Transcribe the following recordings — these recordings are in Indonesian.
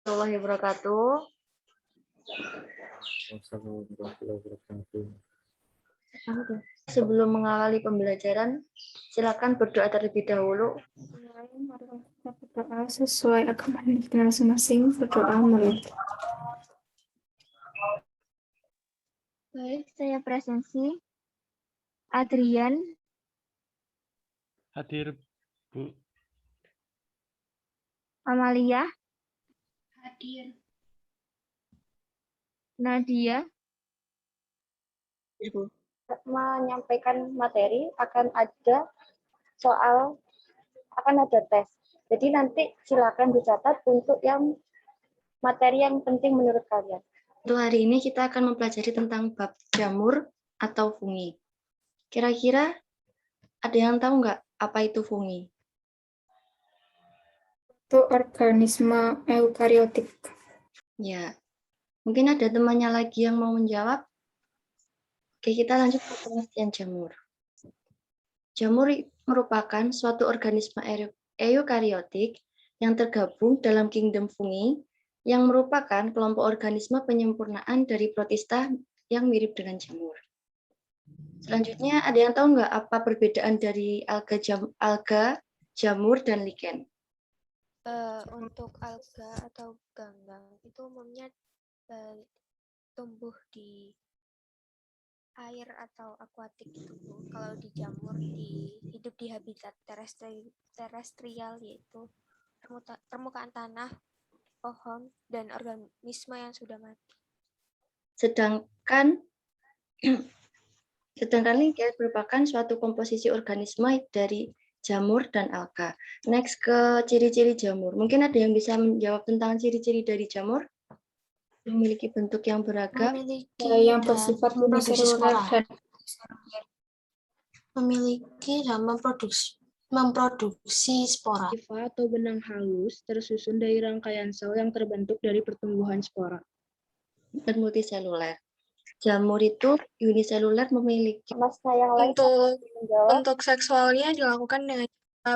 Warahmatullahi wabarakatuh. Sebelum mengawali pembelajaran, silakan berdoa terlebih dahulu. Berdoa sesuai agama kita masing-masing, berdoa mulai. Baik, saya presensi. Adrian, Hadir, Bu. Amalia, Hadir. Nadia, Ibu. Menyampaikan materi akan ada soal, akan ada tes. Jadi nanti silakan dicatat untuk yang materi yang penting menurut kalian. Untuk hari ini kita akan mempelajari tentang bab jamur atau fungi. Kira-kira ada yang tahu nggak apa itu fungi? Itu organisme eukariotik. Ya, mungkin ada temannya lagi yang mau menjawab. Oke, kita lanjut ke pengertian jamur. Jamur merupakan suatu organisme eukariotik yang tergabung dalam kingdom fungi yang merupakan kelompok organisme penyempurnaan dari protista yang mirip dengan jamur. Selanjutnya, ada yang tahu nggak apa perbedaan dari alga, jamur, dan lichen? Untuk alga atau ganggang itu umumnya tumbuh di air atau akuatik gitu, Bu. Kalau di jamur hidup di habitat terestrial yaitu permukaan tanah, pohon, dan organisme yang sudah mati. Sedangkan lichen merupakan suatu komposisi organisme dari jamur dan alga. Next ke ciri-ciri jamur. Mungkin ada yang bisa menjawab tentang ciri-ciri dari jamur? Memiliki bentuk yang beragam. Yang bersifat uniseluler dan Memiliki dan memproduksi spora. Hifa atau benang halus tersusun dari rangkaian sel yang terbentuk dari pertumbuhan spora. Dan multiseluler. Jamur itu uniseluler memiliki Untuk seksualnya dilakukan dengan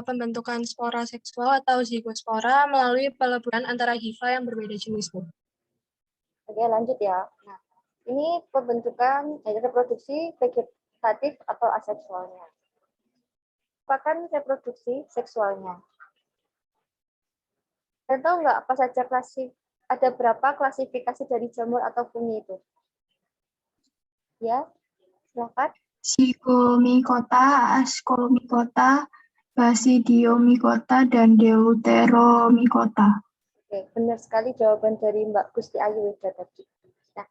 pembentukan spora seksual atau zigospora melalui peleburan antara hifa yang berbeda jenis. Oke, lanjut ya. Nah, ini pembentukan reproduksi vegetatif atau aseksualnya. Merupakan reproduksi seksualnya. Dan tahu nggak apa saja ada berapa klasifikasi dari jamur atau fungi itu? Ya, silakan. Zygomicota, Ascomycota, Basidiomycota, dan Deuteromycota. Oke, benar sekali jawaban dari Mbak Gusti Ayu Wida tadi. Nah,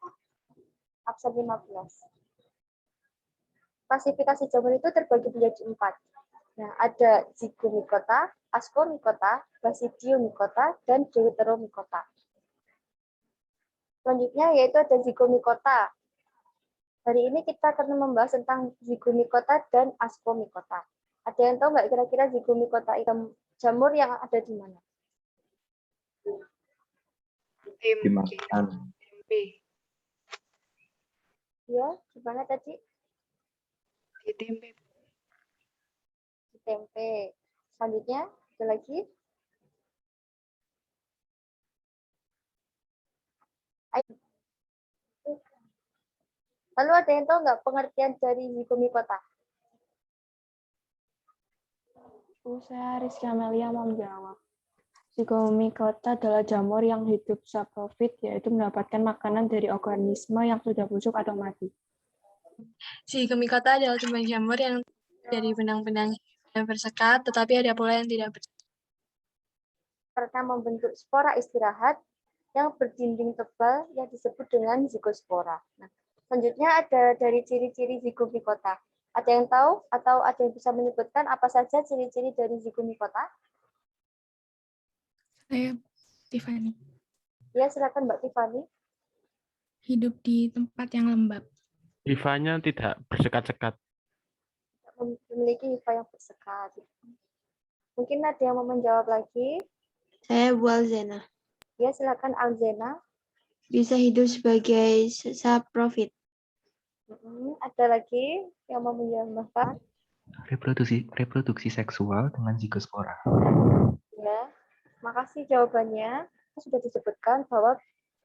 absen 15. Klasifikasi jamur itu terbagi menjadi 4. Nah, ada Zygomicota, Ascomycota, Basidiomycota, dan Deuteromycota. Selanjutnya yaitu ada Zygomicota. Hari ini kita akan membahas tentang Zygomicota dan Ascomycota. Ada yang tahu nggak kira-kira Zygomicota itu jamur yang ada di mana? Dimakan. Ya, di mana tadi? Di tempe. Di tempe. Selanjutnya, ada lagi? Lalu ada yang tahu nggak pengertian dari Zygomicota? Saya Rizky Amelia mau menjawab. Zygomicota adalah jamur yang hidup saprofit, yaitu mendapatkan makanan dari organisme yang sudah busuk atau mati. Zygomicota adalah tumbuhan jamur yang dari benang-benang yang bersekat, tetapi ada pula yang tidak bersekat. Karena membentuk spora istirahat yang berdinding tebal yang disebut dengan zigospora. Nah, selanjutnya ada dari ciri-ciri Zygomicota. Ada yang tahu atau ada yang bisa menyebutkan apa saja ciri-ciri dari Zygomicota? saya Tiffany. Ya, silakan Mbak Tiffany. Hidup di tempat yang lembab. Hifanya tidak bersekat-sekat. Memiliki hifa yang bersekat. Mungkin ada yang mau menjawab lagi? Saya Bu Alzena. Ya, silakan Alzena. Bisa hidup sebagai saprofit. Ada lagi yang mau menjawab? Reproduksi seksual dengan zigospora. Ya, makasih jawabannya. sudah disebutkan bahwa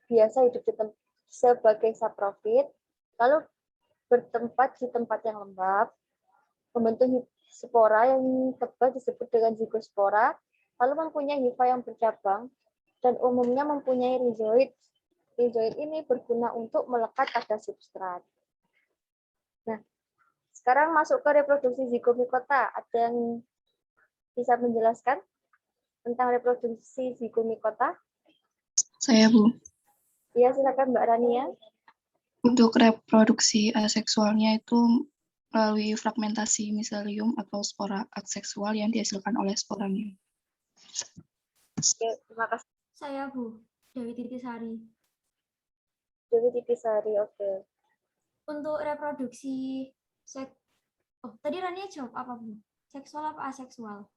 biasa hidup sebagai saprofit, lalu bertempat di tempat yang lembab, membentuk spora yang tebal disebut dengan zigospora, lalu mempunyai hifa yang bercabang, dan umumnya mempunyai rizoid. Rizoid ini berguna untuk melekat pada substrat. Nah, sekarang masuk ke reproduksi zigomikota. Ada yang bisa menjelaskan tentang reproduksi zigomikota? Saya, Bu. Iya, silakan Mbak Rania. Untuk reproduksi aseksualnya itu melalui fragmentasi miselium atau spora aseksual yang dihasilkan oleh sporanium. Oke, terima kasih. Saya, Bu. Dewi Titisari. Dewi Titisari, oke. Untuk reproduksi tadi Rania jawab apa, Bu? Seksual apa aseksual?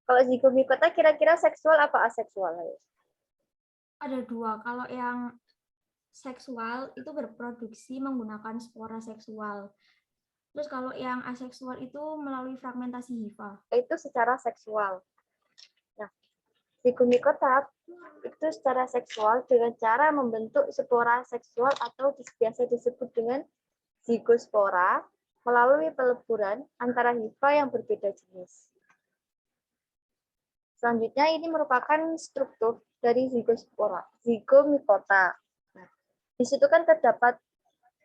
Kalau zigomikota kira-kira seksual apa aseksual? Ada dua. Kalau yang seksual itu berproduksi menggunakan spora seksual. Terus kalau yang aseksual itu melalui fragmentasi hifa. Itu secara seksual. Nah, zigomikota itu secara seksual dengan cara membentuk spora seksual atau biasa disebut dengan zigospora melalui peleburan antara hifa yang berbeda jenis. Selanjutnya ini merupakan struktur dari zigospora, zigomikota. Nah, di situ kan terdapat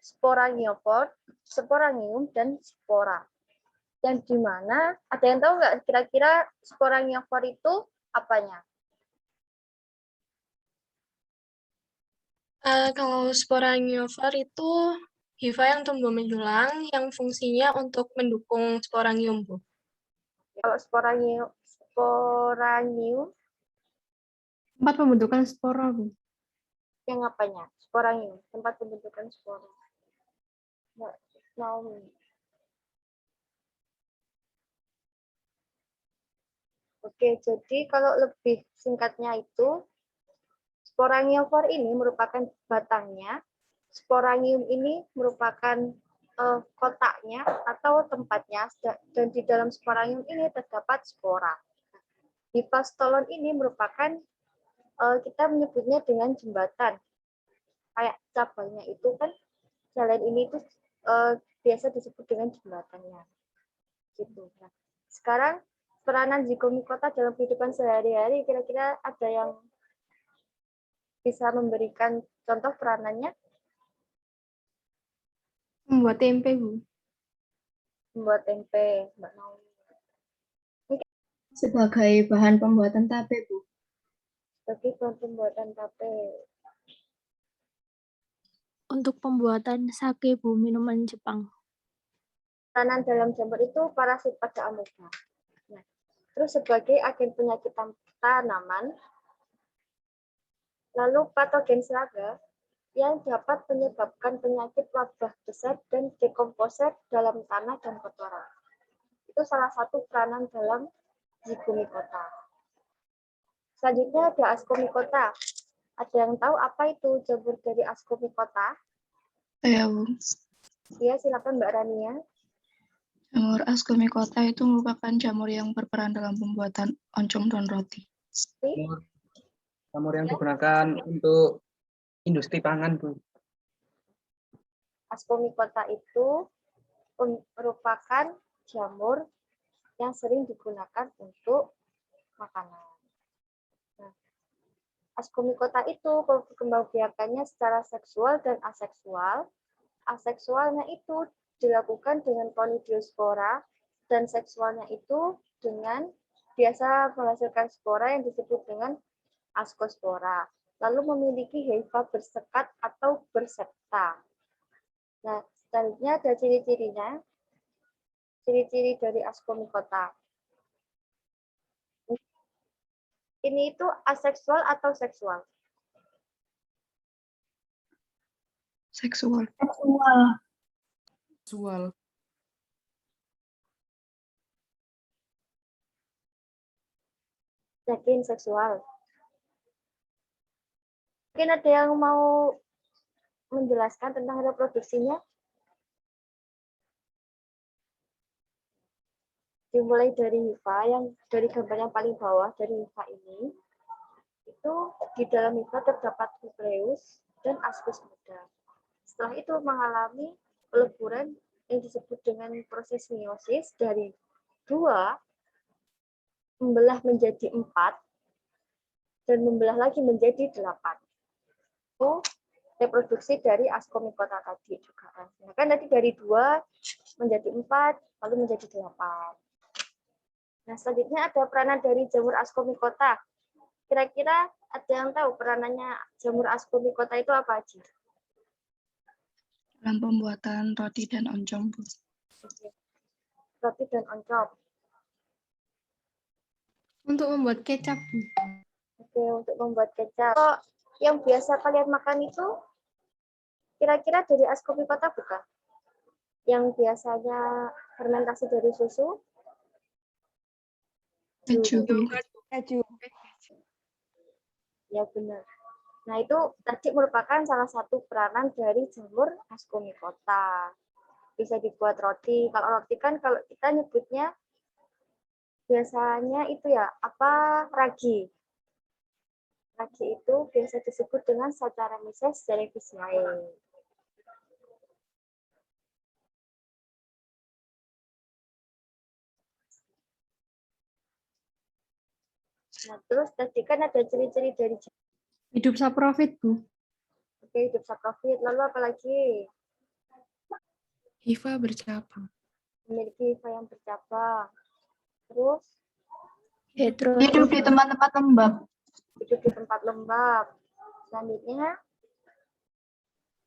sporangiofor, sporangium, dan spora. Yang dimana, ada yang tahu nggak kira-kira sporangiofor itu apanya? Kalau sporangiofor itu hifa yang tumbuh menjulang yang fungsinya untuk mendukung sporangium, Bu. Kalau sporangium Tempat pembentukan spora, Bu. yang apanya? Sporangium, tempat pembentukan spora. Nggak mau. Oke, jadi kalau lebih singkatnya itu, sporangiofor ini merupakan batangnya, sporangium ini merupakan kotaknya atau tempatnya, dan di dalam sporangium ini terdapat spora. Hifastolon ini merupakan kita menyebutnya dengan jembatan. Kayak cabangnya itu kan, jalan ini itu biasa disebut dengan jembatannya. Gitu. Nah, sekarang peranan zigomikota dalam kehidupan sehari-hari, kira-kira ada yang bisa memberikan contoh peranannya? Membuat tempe, Bu. Membuat tempe, Mbak Naomi. Sebagai bahan pembuatan tape, Bu. Sebagai bahan pembuatan tape. Untuk pembuatan sake, Bu, minuman Jepang. Peranan dalam jamur itu parasit pada amoeba. Nah, terus sebagai agen penyakit tanaman, lalu patogen serangga yang dapat menyebabkan penyakit wabah besar dan dekomposer dalam tanah dan kotoran. Itu salah satu peranan dalam zigomikota. Selanjutnya ada ascomycota. Ada yang tahu apa itu jamur dari ascomycota? Saya, Bu. Ya, silakan Mbak Rania. Jamur ascomycota itu merupakan jamur yang berperan dalam pembuatan oncom dan roti. Jamur yang digunakan untuk industri pangan, Bu. Ascomycota itu merupakan jamur yang sering digunakan untuk makanan. Nah, ascomycota itu perkembangbiakannya secara seksual dan aseksual. Aseksualnya itu dilakukan dengan konidiospora dan seksualnya itu dengan biasa menghasilkan spora yang disebut dengan ascospora. Lalu memiliki hifa bersekat atau bersepta. Nah, selanjutnya ada ciri-cirinya. Ciri-ciri dari ascomycota. Ini itu aseksual atau seksual? Seksual. Seksual. Yakin seksual. Mungkin ada yang mau menjelaskan tentang reproduksinya? Dimulai dari hifa, yang dari gambar yang paling bawah, dari hifa ini, itu di dalam hifa terdapat nukleus dan askus muda. Setelah itu mengalami peleburan yang disebut dengan proses meiosis dari 2 membelah menjadi 4 dan membelah lagi menjadi 8. Itu reproduksi dari ascomycota tadi juga. Nah, kan tadi dari 2 menjadi 4 lalu menjadi 8. Nah, selanjutnya ada peranan dari jamur ascomycota. Kira-kira ada yang tahu peranannya jamur ascomycota itu apa aja? Dalam pembuatan roti dan oncom, Bu. Roti dan oncom. Untuk membuat kecap, Bu. Oke, untuk membuat kecap. Kalau yang biasa kalian makan itu kira-kira dari ascomycota bukan? Yang biasanya fermentasi dari susu? Keju, Bu. Keju. Ya benar. Nah, itu tadi merupakan salah satu peranan dari jamur ascomycota. Bisa dibuat roti. Kalau roti kan kalau kita nyebutnya biasanya itu ya, ragi. Ragi itu biasa disebut dengan Saccharomyces cerevisiae. Nah, terus tadi kan ada ciri-ciri dari Hidup saprofit, Bu. Oke, hidup saprofit. Lalu apa lagi? Hifa bercabang. Memiliki hifa yang bercabang. Terus Hidup di tempat-tempat lembab. hidup di tempat lembab. Selanjutnya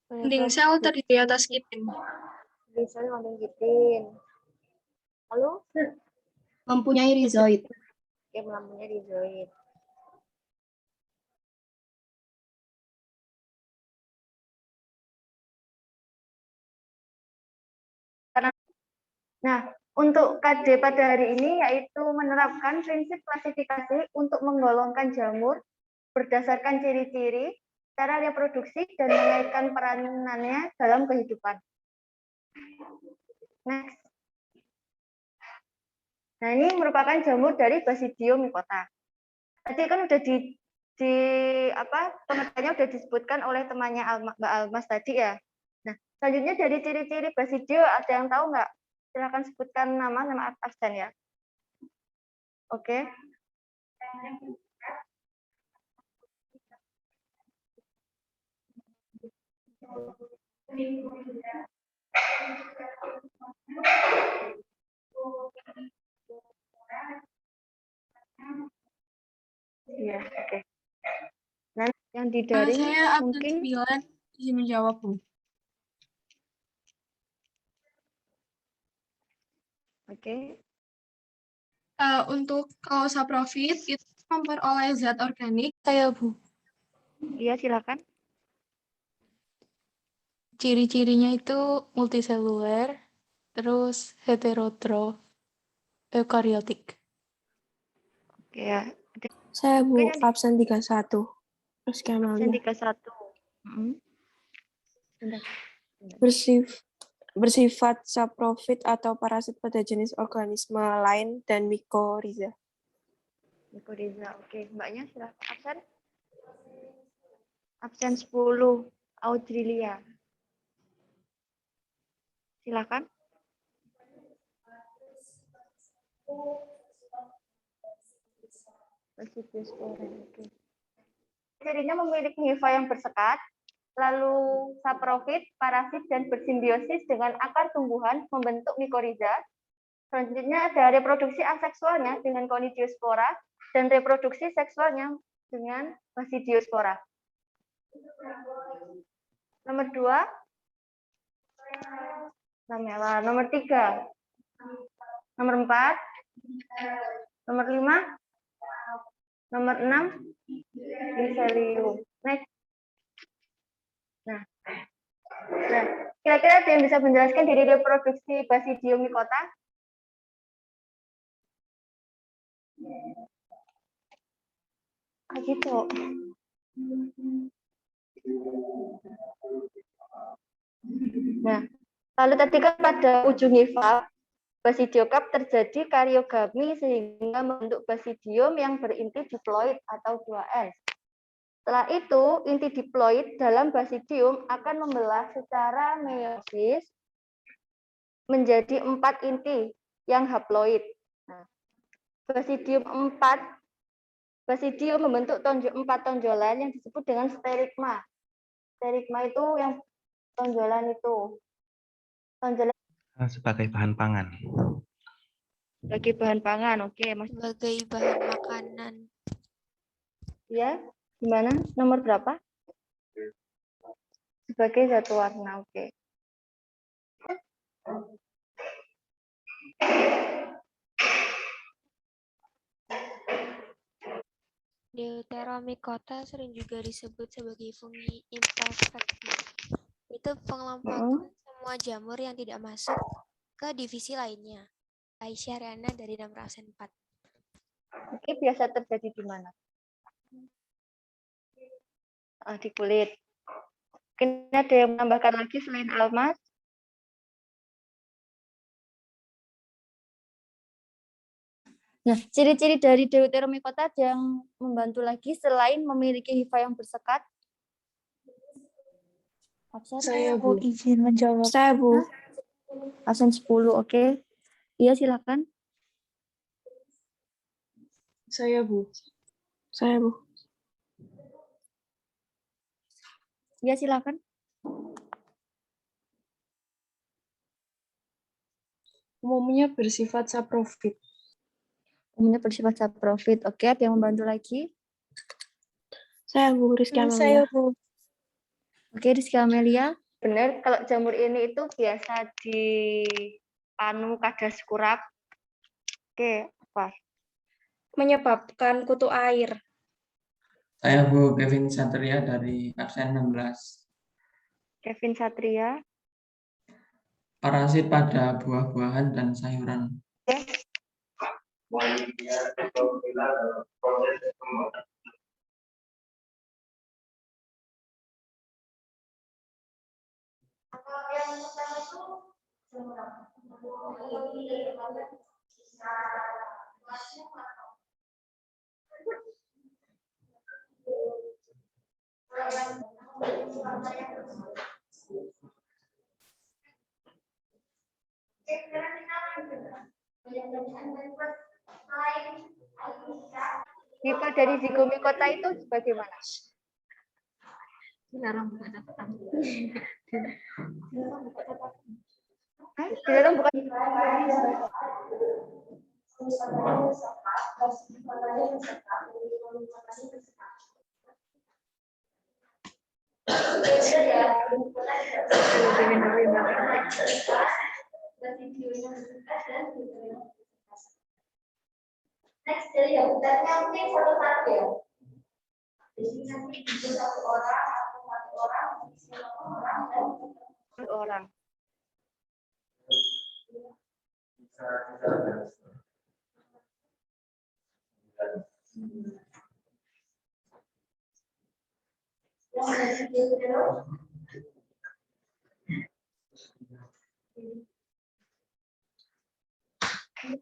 Dinding sel terdiri atas kitin. dinding sel mengandung kitin. Lalu Mempunyai rizoid. Oke, mempunyai rizoid. Nah, untuk KD pada hari ini yaitu menerapkan prinsip klasifikasi untuk menggolongkan jamur berdasarkan ciri-ciri, cara reproduksi, dan mengaitkan peranannya dalam kehidupan. Next. Nah, ini merupakan jamur dari Basidium mycota. Tadi kan udah pengertiannya udah disebutkan oleh temannya Mbak Almas tadi ya. Nah, selanjutnya dari ciri-ciri Basidio ada yang tahu nggak? Silakan sebutkan nama absen ya. Oke. Iya, oke. Nah, yang di daring Saya mungkin 9 izin menjawab, Bu. Oke. Untuk kalau saprofit itu memperoleh zat organik, saya Bu. Iya, silakan. Ciri-cirinya itu multiseluler, terus heterotro, eukariotik. Oke ya. Saya Bu, Mungkin yang absen 31. Terus absen Kamalia. 31. Bentar. Bersifat saprofit atau parasit pada jenis organisme lain dan mikoriza. Mikoriza, oke. Mbaknya silakan absen. Absen 10, Audrilia. Silakan. Cirinya memiliki hifa yang bersekat, lalu saprofit, parasit, dan bersimbiosis dengan akar tumbuhan membentuk mikoriza. Selanjutnya ada reproduksi aseksualnya dengan Conidiospora dan reproduksi seksualnya dengan Basidiospora. Nomor 2, lamela. Nomor 3, nomor 4, nomor 5, nomor 6, miselium. Next. Nah, kira-kira ada yang bisa menjelaskan dari reproduksi Basidium mycota? Gitu. Nah, lalu tadi kan pada ujung hifa Basidiocap terjadi kariogami sehingga membentuk basidium yang berinti diploid atau 2N. Setelah itu, inti diploid dalam basidium akan membelah secara meiosis menjadi 4 inti yang haploid. Nah, basidium membentuk 4 tonjolan yang disebut dengan sterigma. Sterigma itu yang tonjolan itu. Tonjolan sebagai bahan pangan. Sebagai bahan pangan, oke. Sebagai bahan makanan. Ya, gimana? Nomor berapa? Sebagai zat warna, oke. Deuteromycota sering juga disebut sebagai fungi imperfecti. Itu pengelompokan semua jamur yang tidak masuk ke divisi lainnya. Aisyah Riana dari nomor absen 4. Oke, biasa terjadi di mana? Di kulit. Mungkin ada yang menambahkan lagi selain Almas? Nah, ciri-ciri dari Deuteromycota yang membantu lagi selain memiliki hifa yang bersekat. Absen? Saya, Bu. Izin menjawab. Saya, Bu. Absen 10, oke. Iya, silakan. Saya, Bu. Saya, Bu. Iya, silakan. Umumnya bersifat saprofit. Umumnya bersifat saprofit. Oke, ada yang membantu lagi? Saya, Bu. Rizky Amelia. Saya, Bu. Oke, Rizky Amelia. Benar, kalau jamur ini itu biasa di panu kadas kurap. Oke, apa? Menyebabkan kutu air. Saya Bu Kevin Satria dari absen 16. Kevin Satria. Parasit pada buah-buahan dan sayuran. Hifa dari Zygomycota itu bagaimana? Dilarang buka catatan. Dilarang bukan. Next dari daftarnya mungkin satu-satu ya. Jadi nanti satu orang atau satu orang, Satu orang.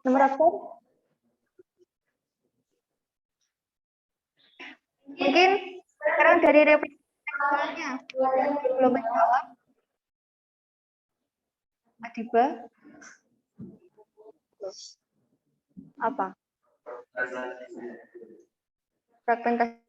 Nomor apa? Mungkin sekarang dari representasinya belum menjawab. Adiba? Apa? Fragmentasi.